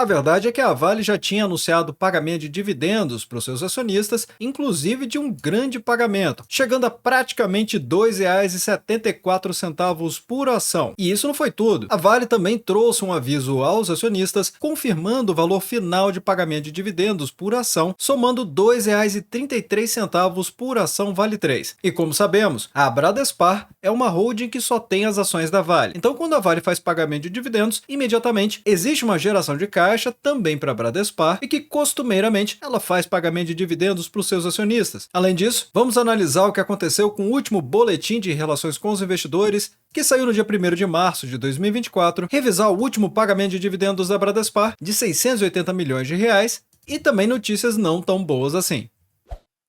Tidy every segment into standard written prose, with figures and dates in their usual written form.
A verdade é que a Vale já tinha anunciado pagamento de dividendos para os seus acionistas, inclusive de um grande pagamento, chegando a praticamente R$ 2,74 por ação. E isso não foi tudo. A Vale também trouxe um aviso aos acionistas, confirmando o valor final de pagamento de dividendos por ação, somando R$ 2,33 por ação Vale 3. E como sabemos, a Bradespar é uma holding que só tem as ações da Vale. Então, quando a Vale faz pagamento de dividendos, imediatamente existe uma geração de caixa também para a Bradespar e que costumeiramente ela faz pagamento de dividendos para os seus acionistas. Além disso, vamos analisar o que aconteceu com o último boletim de relações com os investidores que saiu no dia 1º de março de 2024, revisar o último pagamento de dividendos da Bradespar de R$ 680 milhões e também notícias não tão boas assim.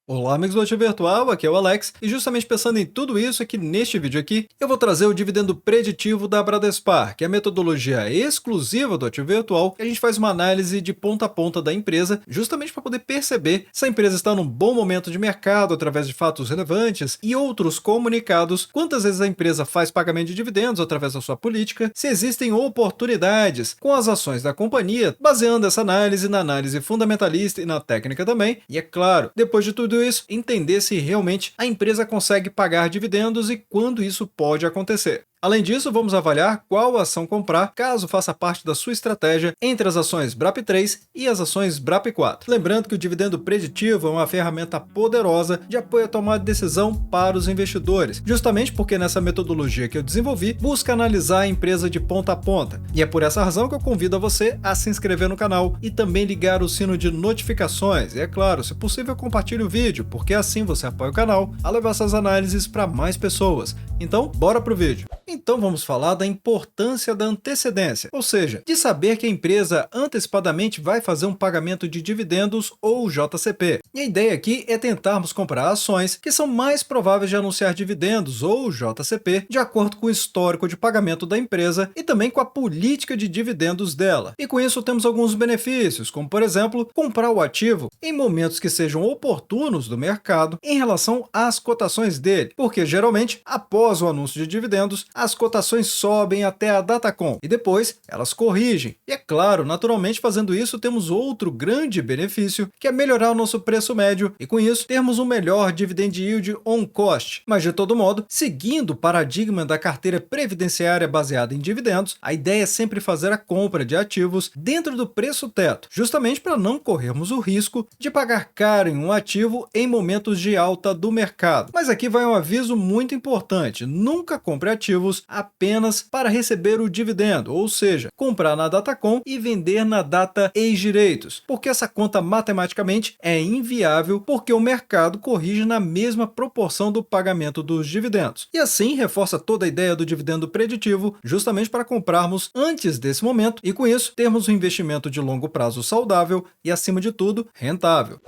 Olá amigos do Ativo Virtual, aqui é o Alex, e justamente pensando em tudo isso aqui neste vídeo aqui, eu vou trazer o dividendo preditivo da Bradespar, que é a metodologia exclusiva do Ativo Virtual, que a gente faz uma análise de ponta a ponta da empresa, justamente para poder perceber se a empresa está num bom momento de mercado através de fatos relevantes e outros comunicados, quantas vezes a empresa faz pagamento de dividendos através da sua política, se existem oportunidades com as ações da companhia, baseando essa análise na análise fundamentalista e na técnica também, e é claro, depois de tudo isso, entender se realmente a empresa consegue pagar dividendos e quando isso pode acontecer. Além disso, vamos avaliar qual ação comprar caso faça parte da sua estratégia entre as ações BRAP3 e as ações BRAP4. Lembrando que o dividendo preditivo é uma ferramenta poderosa de apoio à tomada de decisão para os investidores, justamente porque nessa metodologia que eu desenvolvi, busca analisar a empresa de ponta a ponta. E é por essa razão que eu convido a você a se inscrever no canal e também ligar o sino de notificações. E é claro, se possível, compartilhe o vídeo, porque assim você apoia o canal a levar essas análises para mais pessoas. Então, bora pro vídeo. Então vamos falar da importância da antecedência, ou seja, de saber que a empresa antecipadamente vai fazer um pagamento de dividendos ou JCP. E a ideia aqui é tentarmos comprar ações que são mais prováveis de anunciar dividendos ou JCP de acordo com o histórico de pagamento da empresa e também com a política de dividendos dela. E com isso temos alguns benefícios, como por exemplo, comprar o ativo em momentos que sejam oportunos do mercado em relação às cotações dele, porque geralmente após o anúncio de dividendos, as cotações sobem até a Datacom e depois elas corrigem. E é claro, naturalmente fazendo isso temos outro grande benefício, que é melhorar o nosso preço médio e com isso termos um melhor dividend yield on cost. Mas de todo modo, seguindo o paradigma da carteira previdenciária baseada em dividendos, a ideia é sempre fazer a compra de ativos dentro do preço teto, justamente para não corrermos o risco de pagar caro em um ativo em momentos de alta do mercado. Mas aqui vai um aviso muito importante: nunca compre ativos apenas para receber o dividendo, ou seja, comprar na Datacom e vender na data ex-direitos, porque essa conta matematicamente é inviável porque o mercado corrige na mesma proporção do pagamento dos dividendos. E assim reforça toda a ideia do dividendo preditivo, justamente para comprarmos antes desse momento e com isso termos um investimento de longo prazo saudável e, acima de tudo, rentável.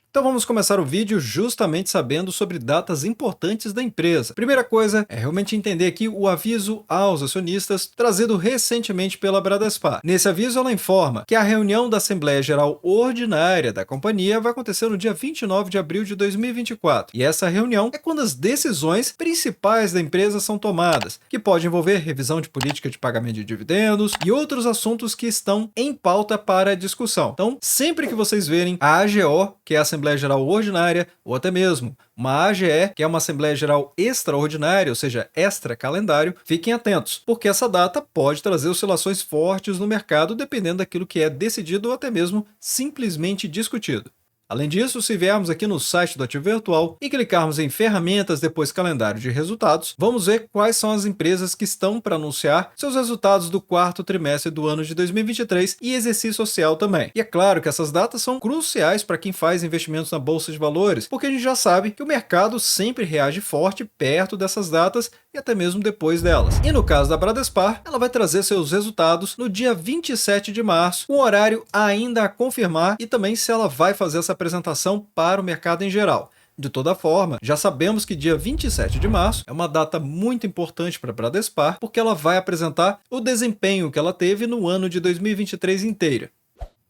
Então vamos começar o vídeo justamente sabendo sobre datas importantes da empresa. Primeira coisa é realmente entender aqui o aviso aos acionistas trazido recentemente pela Bradespar. Nesse aviso ela informa que a reunião da Assembleia Geral Ordinária da companhia vai acontecer no dia 29 de abril de 2024. E essa reunião é quando as decisões principais da empresa são tomadas, que pode envolver revisão de política de pagamento de dividendos e outros assuntos que estão em pauta para discussão. Então, sempre que vocês verem a AGO, que é a Assembleia Geral Ordinária, ou até mesmo uma AGE, que é uma Assembleia Geral Extraordinária, ou seja, extra-calendário, fiquem atentos, porque essa data pode trazer oscilações fortes no mercado, dependendo daquilo que é decidido ou até mesmo simplesmente discutido. Além disso, se viermos aqui no site do Ativo Virtual e clicarmos em ferramentas, depois calendário de resultados, vamos ver quais são as empresas que estão para anunciar seus resultados do quarto trimestre do ano de 2023 e exercício social também. E é claro que essas datas são cruciais para quem faz investimentos na Bolsa de Valores, porque a gente já sabe que o mercado sempre reage forte perto dessas datas e até mesmo depois delas. E no caso da Bradespar, ela vai trazer seus resultados no dia 27 de março, um horário ainda a confirmar e também se ela vai fazer essa apresentação para o mercado em geral. De toda forma, já sabemos que dia 27 de março é uma data muito importante para a Bradespar, porque ela vai apresentar o desempenho que ela teve no ano de 2023 inteiro.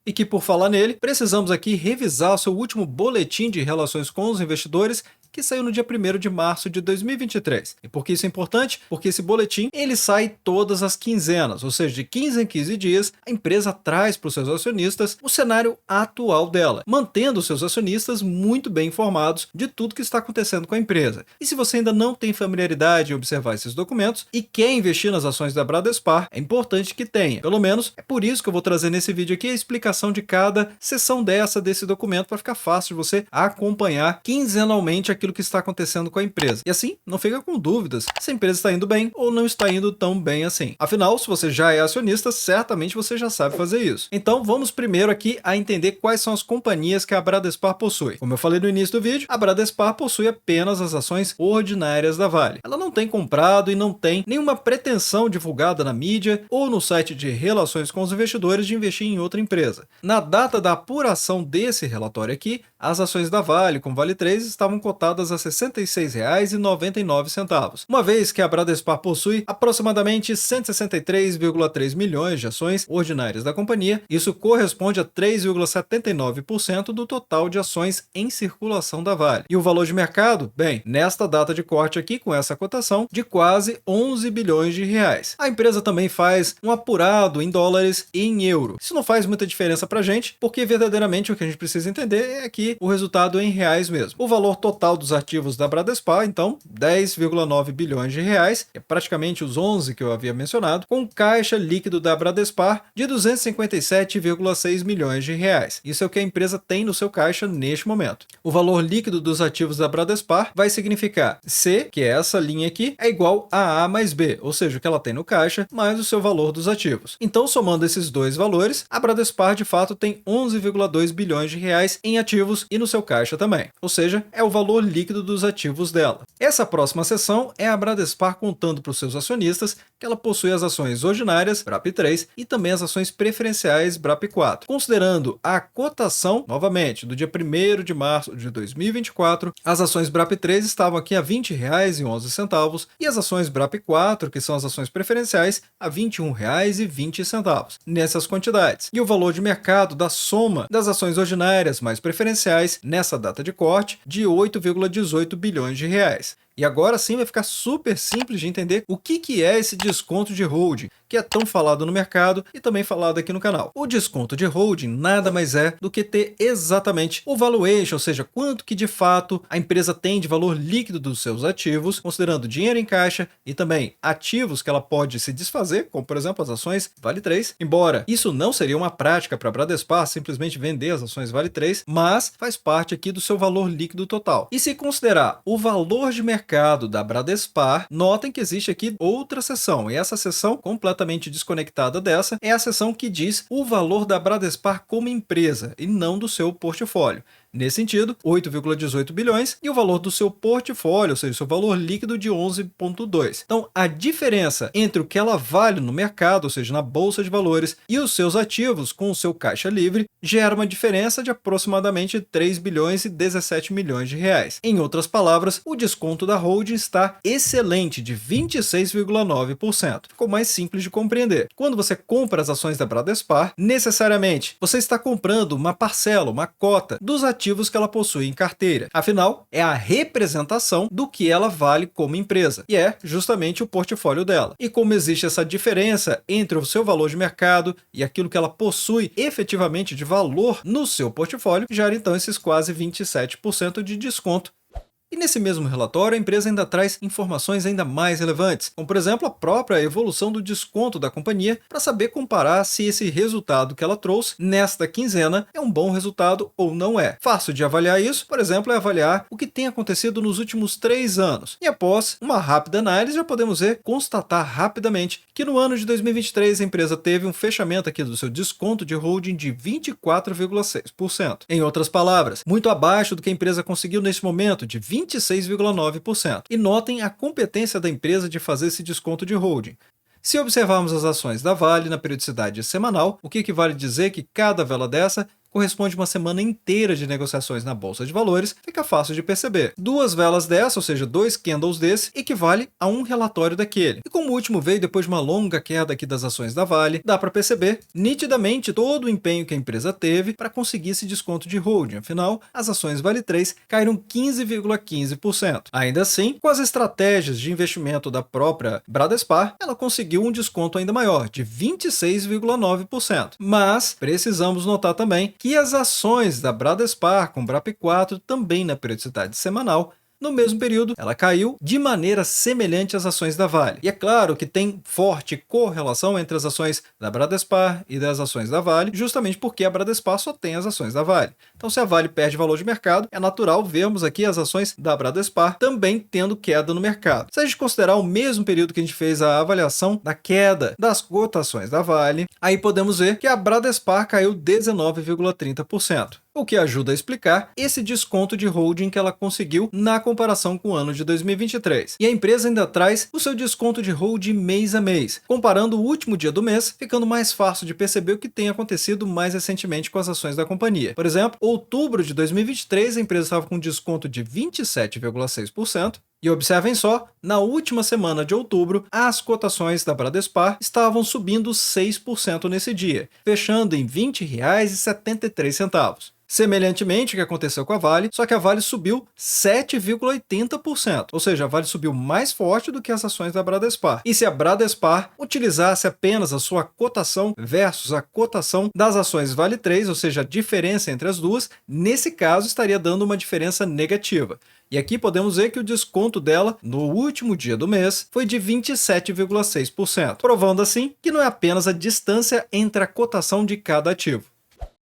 E que, por falar nele, precisamos aqui revisar seu último boletim de relações com os investidores, que saiu no dia 1º de março de 2023. E por que isso é importante? Porque esse boletim ele sai todas as quinzenas, ou seja, de 15 em 15 dias, a empresa traz para os seus acionistas o cenário atual dela, mantendo os seus acionistas muito bem informados de tudo que está acontecendo com a empresa. E se você ainda não tem familiaridade em observar esses documentos e quer investir nas ações da Bradespar, é importante que tenha. Pelo menos é por isso que eu vou trazer nesse vídeo aqui a explicação de cada seção desse documento para ficar fácil de você acompanhar quinzenalmente aquilo que está acontecendo com a empresa. E assim, não fica com dúvidas se a empresa está indo bem ou não está indo tão bem assim. Afinal, se você já é acionista, certamente você já sabe fazer isso. Então, vamos primeiro aqui a entender quais são as companhias que a Bradespar possui. Como eu falei no início do vídeo, a Bradespar possui apenas as ações ordinárias da Vale. Ela não tem comprado e não tem nenhuma pretensão divulgada na mídia ou no site de relações com os investidores de investir em outra empresa. Na data da apuração desse relatório aqui, as ações da Vale, com Vale 3, estavam cotadas a R$ 66,99, uma vez que a Bradespar possui aproximadamente 163,3 milhões de ações ordinárias da companhia. Isso corresponde a 3,79% do total de ações em circulação da Vale. E o valor de mercado? Bem, nesta data de corte aqui, com essa cotação, de quase 11 bilhões de reais. A empresa também faz um apurado em dólares e em euro. Isso não faz muita diferença pra gente, porque verdadeiramente o que a gente precisa entender é que o resultado é em reais mesmo. O valor total dos ativos da Bradespar, então, 10,9 bilhões de reais, que é praticamente os 11 que eu havia mencionado, com caixa líquido da Bradespar de 257,6 milhões de reais. Isso é o que a empresa tem no seu caixa neste momento. O valor líquido dos ativos da Bradespar vai significar C, que é essa linha aqui, é igual a A mais B, ou seja, o que ela tem no caixa, mais o seu valor dos ativos. Então, somando esses dois valores, a Bradespar de fato tem 11,2 bilhões de reais em ativos e no seu caixa também. Ou seja, é o valor líquido dos ativos dela. Essa próxima seção é a Bradespar contando para os seus acionistas que ela possui as ações ordinárias, BRAP3, e também as ações preferenciais, BRAP4. Considerando a cotação, novamente, do dia 1º de março de 2024, as ações BRAP3 estavam aqui a R$ 20,11 e as ações BRAP4, que são as ações preferenciais, a R$ 21,20 nessas quantidades. E o valor de mercado da soma das ações ordinárias mais preferenciais nessa data de corte de 8,18 bilhões de reais. E agora sim vai ficar super simples de entender o que é esse desconto de holding, que é tão falado no mercado e também falado aqui no canal. O desconto de holding nada mais é do que ter exatamente o valuation, ou seja, quanto que de fato a empresa tem de valor líquido dos seus ativos, considerando dinheiro em caixa e também ativos que ela pode se desfazer, como por exemplo as ações Vale 3. Embora isso não seria uma prática para a Bradespar simplesmente vender as ações Vale 3, mas faz parte aqui do seu valor líquido total. E se considerar o valor de mercado da Bradespar, notem que existe aqui outra seção, e essa seção, completamente desconectada dessa, é a seção que diz o valor da Bradespar como empresa, e não do seu portfólio. Nesse sentido, 8,18 bilhões e o valor do seu portfólio, ou seja, o seu valor líquido de 11,2. Então, a diferença entre o que ela vale no mercado, ou seja, na bolsa de valores, e os seus ativos com o seu caixa livre, gera uma diferença de aproximadamente 3 bilhões e 17 milhões de reais. Em outras palavras, o desconto da holding está excelente, de 26,9%. Ficou mais simples de compreender. Quando você compra as ações da Bradespar, necessariamente você está comprando uma parcela, uma cota dos ativos que ela possui em carteira. Afinal, é a representação do que ela vale como empresa, e é justamente o portfólio dela. E como existe essa diferença entre o seu valor de mercado e aquilo que ela possui efetivamente de valor no seu portfólio, gera então esses quase 27% de desconto. E nesse mesmo relatório, a empresa ainda traz informações ainda mais relevantes, como por exemplo a própria evolução do desconto da companhia, para saber comparar se esse resultado que ela trouxe nesta quinzena é um bom resultado ou não é. Fácil de avaliar isso, por exemplo, é avaliar o que tem acontecido nos últimos 3 anos. E após uma rápida análise, já podemos constatar rapidamente que no ano de 2023 a empresa teve um fechamento aqui do seu desconto de holding de 24,6%. Em outras palavras, muito abaixo do que a empresa conseguiu nesse momento, de 26,9%. E notem a competência da empresa de fazer esse desconto de holding. Se observarmos as ações da Vale na periodicidade semanal, o que vale dizer que cada vela dessa corresponde a uma semana inteira de negociações na Bolsa de Valores, fica fácil de perceber. Duas velas dessa, ou seja, dois candles desse, equivale a um relatório daquele. E como o último veio depois de uma longa queda aqui das ações da Vale, dá para perceber nitidamente todo o empenho que a empresa teve para conseguir esse desconto de holding. Afinal, as ações Vale 3 caíram 15,15%. Ainda assim, com as estratégias de investimento da própria Bradespar, ela conseguiu um desconto ainda maior, de 26,9%. Mas precisamos notar também que as ações da Bradespar com BRAP4 também na periodicidade semanal, no mesmo período, ela caiu de maneira semelhante às ações da Vale. E é claro que tem forte correlação entre as ações da Bradespar e das ações da Vale, justamente porque a Bradespar só tem as ações da Vale. Então, se a Vale perde valor de mercado, é natural vermos aqui as ações da Bradespar também tendo queda no mercado. Se a gente considerar o mesmo período que a gente fez a avaliação da queda das cotações da Vale, aí podemos ver que a Bradespar caiu 19,30%. O que ajuda a explicar esse desconto de holding que ela conseguiu na comparação com o ano de 2023. E a empresa ainda traz o seu desconto de holding mês a mês, comparando o último dia do mês, ficando mais fácil de perceber o que tem acontecido mais recentemente com as ações da companhia. Por exemplo, outubro de 2023, a empresa estava com um desconto de 27,6%, e observem só, na última semana de outubro, as cotações da Bradespar estavam subindo 6% nesse dia, fechando em R$ 20,73. Semelhantemente, o que aconteceu com a Vale, só que a Vale subiu 7,80%, ou seja, a Vale subiu mais forte do que as ações da Bradespar. E se a Bradespar utilizasse apenas a sua cotação versus a cotação das ações Vale 3, ou seja, a diferença entre as duas, nesse caso estaria dando uma diferença negativa. E aqui podemos ver que o desconto dela no último dia do mês foi de 27,6%, provando assim que não é apenas a distância entre a cotação de cada ativo.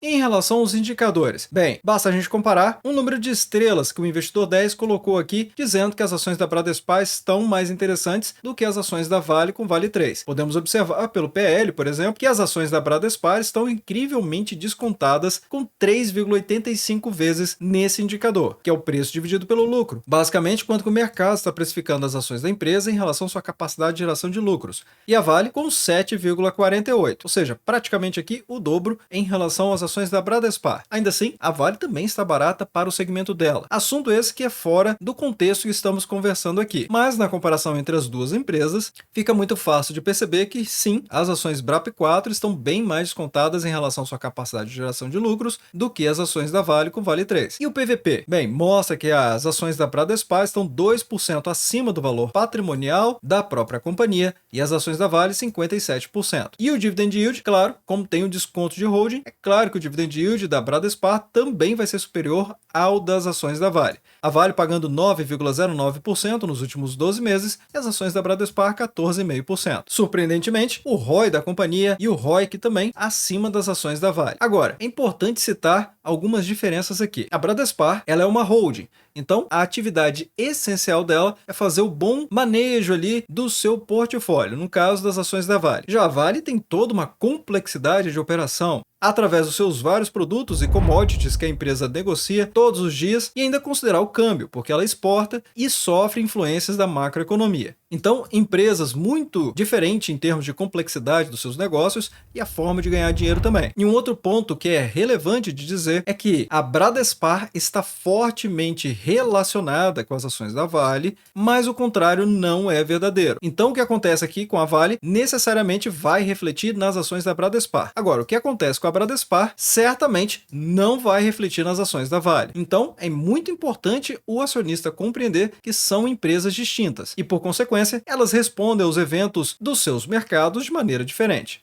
Em relação aos indicadores, bem, basta a gente comparar o número de estrelas que o investidor 10 colocou aqui, dizendo que as ações da Bradespar estão mais interessantes do que as ações da Vale com Vale 3. Podemos observar pelo PL, por exemplo, que as ações da Bradespar estão incrivelmente descontadas com 3,85 vezes nesse indicador, que é o preço dividido pelo lucro. Basicamente, quanto que o mercado está precificando as ações da empresa em relação à sua capacidade de geração de lucros. E a Vale com 7,48, ou seja, praticamente aqui o dobro em relação às ações da Bradespar. Ainda assim, a Vale também está barata para o segmento dela. Assunto esse que é fora do contexto que estamos conversando aqui. Mas na comparação entre as duas empresas, fica muito fácil de perceber que sim, as ações BRAP4 estão bem mais descontadas em relação à sua capacidade de geração de lucros do que as ações da Vale com Vale 3. E o PVP? Bem, mostra que as ações da Bradespar estão 2% acima do valor patrimonial da própria companhia e as ações da Vale 57%. E o dividend yield, claro, como tem o desconto de holding, é claro que o dividend yield da Bradespar também vai ser superior ao das ações da Vale. A Vale pagando 9,09% nos últimos 12 meses e as ações da Bradespar 14,5%. Surpreendentemente, o ROI da companhia e o ROIC também acima das ações da Vale. Agora, é importante citar algumas diferenças aqui. A Bradespar, ela é uma holding, então a atividade essencial dela é fazer o bom manejo ali do seu portfólio, no caso das ações da Vale. Já a Vale tem toda uma complexidade de operação, através dos seus vários produtos e commodities que a empresa negocia todos os dias e ainda considerar o câmbio, porque ela exporta e sofre influências da macroeconomia. Então, empresas muito diferentes em termos de complexidade dos seus negócios e a forma de ganhar dinheiro também. E um outro ponto que é relevante de dizer é que a Bradespar está fortemente relacionada com as ações da Vale, mas o contrário não é verdadeiro. Então, o que acontece aqui com a Vale necessariamente vai refletir nas ações da Bradespar. Agora, o que acontece com a Bradespar certamente não vai refletir nas ações da Vale. Então, é muito importante o acionista compreender que são empresas distintas e, por consequência, elas respondem aos eventos dos seus mercados de maneira diferente.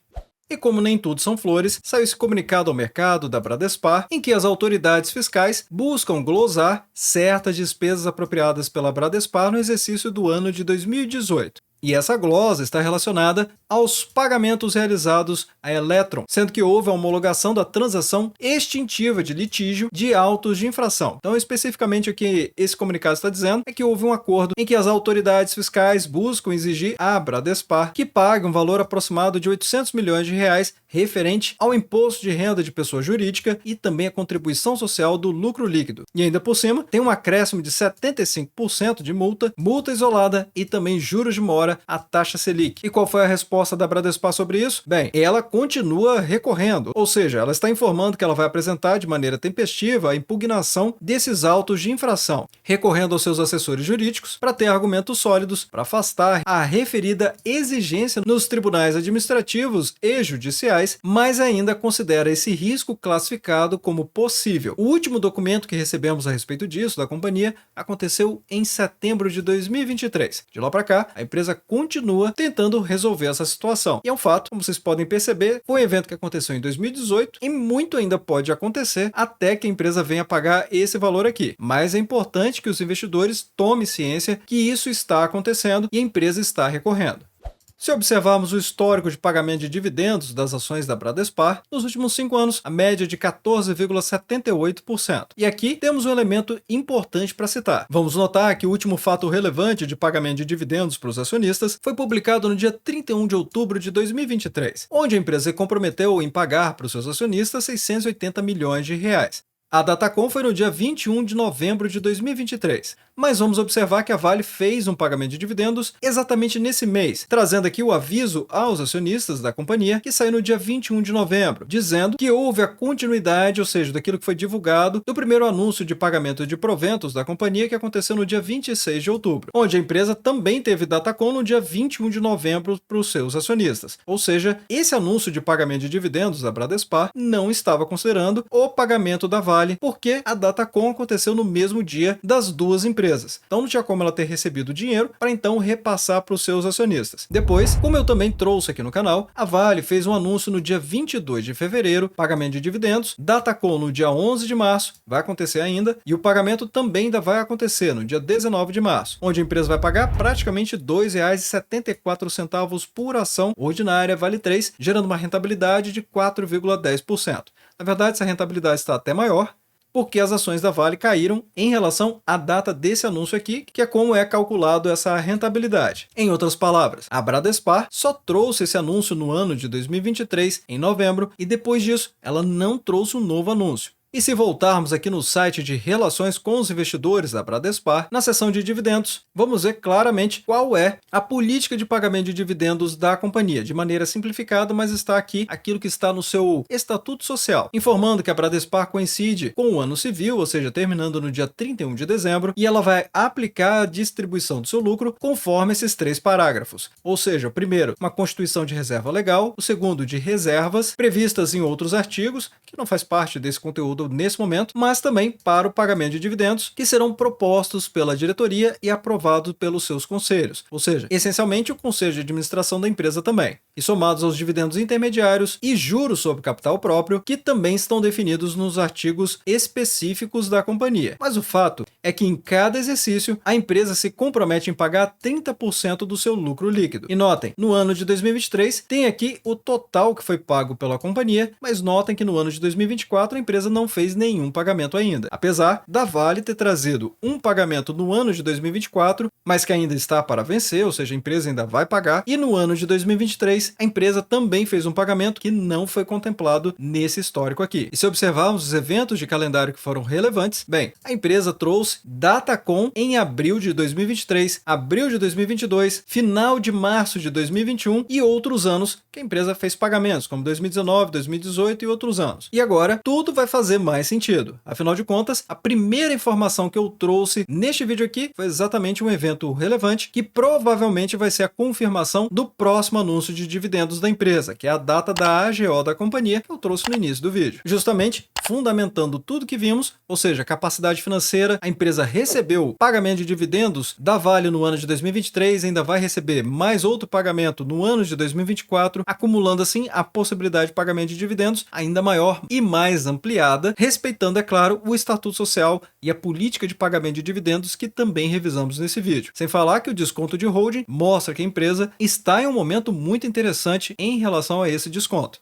E como nem tudo são flores, saiu esse comunicado ao mercado da Bradespar, em que as autoridades fiscais buscam glosar certas despesas apropriadas pela Bradespar no exercício do ano de 2018. E essa glosa está relacionada aos pagamentos realizados à Electron, sendo que houve a homologação da transação extintiva de litígio de autos de infração. Então, especificamente o que esse comunicado está dizendo é que houve um acordo em que as autoridades fiscais buscam exigir à Bradespar que pague um valor aproximado de 800 milhões de reais referente ao imposto de renda de pessoa jurídica e também a contribuição social do lucro líquido. E ainda por cima, tem um acréscimo de 75% de multa, multa isolada e também juros de mora agora a taxa Selic. E qual foi a resposta da Bradespar sobre isso? Bem, ela continua recorrendo, ou seja, ela está informando que ela vai apresentar de maneira tempestiva a impugnação desses autos de infração, recorrendo aos seus assessores jurídicos para ter argumentos sólidos para afastar a referida exigência nos tribunais administrativos e judiciais, mas ainda considera esse risco classificado como possível. O último documento que recebemos a respeito disso da companhia aconteceu em setembro de 2023. De lá para cá, a empresa continua tentando resolver essa situação. E é um fato, como vocês podem perceber, foi um evento que aconteceu em 2018 e muito ainda pode acontecer até que a empresa venha pagar esse valor aqui. Mas é importante que os investidores tomem ciência que isso está acontecendo e a empresa está recorrendo. Se observarmos o histórico de pagamento de dividendos das ações da Bradespar, nos últimos 5 anos, a média é de 14,78%. E aqui temos um elemento importante para citar. Vamos notar que o último fato relevante de pagamento de dividendos para os acionistas foi publicado no dia 31 de outubro de 2023, onde a empresa se comprometeu em pagar para os seus acionistas 680 milhões de reais. A Datacom foi no dia 21 de novembro de 2023, mas vamos observar que a Vale fez um pagamento de dividendos exatamente nesse mês, trazendo aqui o aviso aos acionistas da companhia que saiu no dia 21 de novembro, dizendo que houve a continuidade, ou seja, daquilo que foi divulgado do primeiro anúncio de pagamento de proventos da companhia que aconteceu no dia 26 de outubro, onde a empresa também teve Datacom no dia 21 de novembro para os seus acionistas. Ou seja, esse anúncio de pagamento de dividendos da Bradespar não estava considerando o pagamento da Vale, porque a Datacom aconteceu no mesmo dia das duas empresas. Então não tinha como ela ter recebido dinheiro para então repassar para os seus acionistas. Depois, como eu também trouxe aqui no canal, a Vale fez um anúncio no dia 22 de fevereiro, pagamento de dividendos, Datacom no dia 11 de março, vai acontecer ainda, e o pagamento também ainda vai acontecer no dia 19 de março, onde a empresa vai pagar praticamente R$ 2,74 por ação ordinária Vale 3, gerando uma rentabilidade de 4,10%. Na verdade, essa rentabilidade está até maior, porque as ações da Vale caíram em relação à data desse anúncio aqui, que é como é calculado essa rentabilidade. Em outras palavras, a Bradespar só trouxe esse anúncio no ano de 2023, em novembro, e depois disso, ela não trouxe um novo anúncio. E se voltarmos aqui no site de relações com os investidores da Bradespar, na seção de dividendos, vamos ver claramente qual é a política de pagamento de dividendos da companhia, de maneira simplificada, mas está aqui aquilo que está no seu estatuto social, informando que a Bradespar coincide com o ano civil, ou seja, terminando no dia 31 de dezembro, e ela vai aplicar a distribuição do seu lucro conforme esses 3 parágrafos. Ou seja, o primeiro, uma constituição de reserva legal, o segundo, de reservas previstas em outros artigos, que não faz parte desse conteúdo nesse momento, mas também para o pagamento de dividendos que serão propostos pela diretoria e aprovados pelos seus conselhos, ou seja, essencialmente o conselho de administração da empresa também, e somados aos dividendos intermediários e juros sobre capital próprio, que também estão definidos nos artigos específicos da companhia. Mas o fato é que em cada exercício a empresa se compromete em pagar 30% do seu lucro líquido. E notem, no ano de 2023 tem aqui o total que foi pago pela companhia, mas notem que no ano de 2024 a empresa não fez nenhum pagamento ainda, apesar da Vale ter trazido um pagamento no ano de 2024, mas que ainda está para vencer, ou seja, a empresa ainda vai pagar, e no ano de 2023 a empresa também fez um pagamento que não foi contemplado nesse histórico aqui. E se observarmos os eventos de calendário que foram relevantes, bem, a empresa trouxe Datacom em abril de 2023, abril de 2022, final de março de 2021 e outros anos que a empresa fez pagamentos, como 2019, 2018 e outros anos. E agora tudo vai fazer mais sentido. Afinal de contas, a primeira informação que eu trouxe neste vídeo aqui foi exatamente um evento relevante que provavelmente vai ser a confirmação do próximo anúncio de dividendos da empresa, que é a data da AGO da companhia que eu trouxe no início do vídeo. Justamente fundamentando tudo que vimos, ou seja, capacidade financeira, a empresa recebeu pagamento de dividendos da Vale no ano de 2023, ainda vai receber mais outro pagamento no ano de 2024, acumulando assim a possibilidade de pagamento de dividendos ainda maior e mais ampliada, respeitando, é claro, o estatuto social e a política de pagamento de dividendos que também revisamos nesse vídeo. Sem falar que o desconto de holding mostra que a empresa está em um momento muito interessante em relação a esse desconto.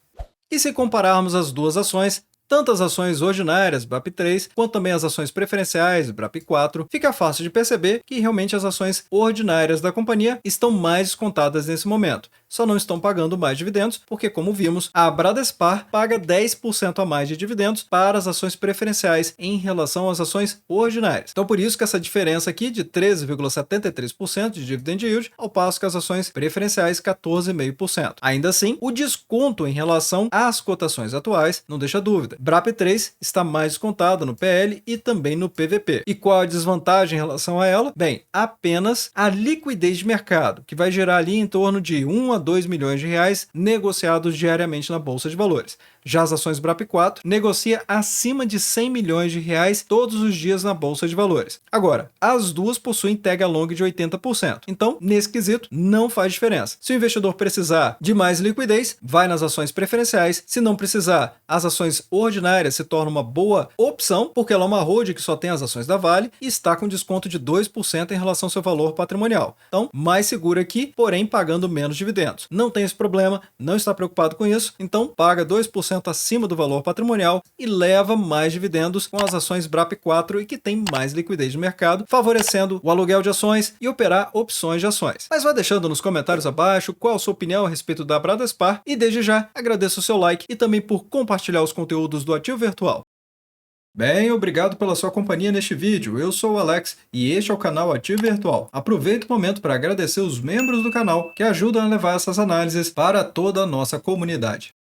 E se compararmos as duas ações, tanto as ações ordinárias BRAP3, quanto também as ações preferenciais BRAP4, fica fácil de perceber que realmente as ações ordinárias da companhia estão mais descontadas nesse momento. só não estão pagando mais dividendos, porque, como vimos, a Bradespar paga 10% a mais de dividendos para as ações preferenciais em relação às ações ordinárias. Então, por isso que essa diferença aqui de 13,73% de dividend yield, ao passo que as ações preferenciais 14,5%. Ainda assim, o desconto em relação às cotações atuais não deixa dúvida. BRAP3 está mais descontado no PL e também no PVP. E qual a desvantagem em relação a ela? Bem, apenas a liquidez de mercado, que vai gerar ali em torno de 1 a 2 milhões de reais negociados diariamente na Bolsa de Valores. Já as ações BRAP4 negocia acima de 100 milhões de reais todos os dias na Bolsa de Valores. Agora, as duas possuem tag along de 80%. Então, nesse quesito, não faz diferença. Se o investidor precisar de mais liquidez, vai nas ações preferenciais. Se não precisar, as ações ordinárias se tornam uma boa opção, porque ela é uma holding que só tem as ações da Vale e está com desconto de 2% em relação ao seu valor patrimonial. Então, mais seguro aqui, porém pagando menos dividendos. Não tem esse problema, não está preocupado com isso, então paga 2% acima do valor patrimonial e leva mais dividendos com as ações BRAP4 e que tem mais liquidez de mercado, favorecendo o aluguel de ações e operar opções de ações. Mas vá deixando nos comentários abaixo qual a sua opinião a respeito da Bradespar e desde já agradeço o seu like e também por compartilhar os conteúdos do Ativo Virtual. Bem, obrigado pela sua companhia neste vídeo. Eu sou o Alex e este é o canal Ativo Virtual. Aproveito o momento para agradecer os membros do canal que ajudam a levar essas análises para toda a nossa comunidade.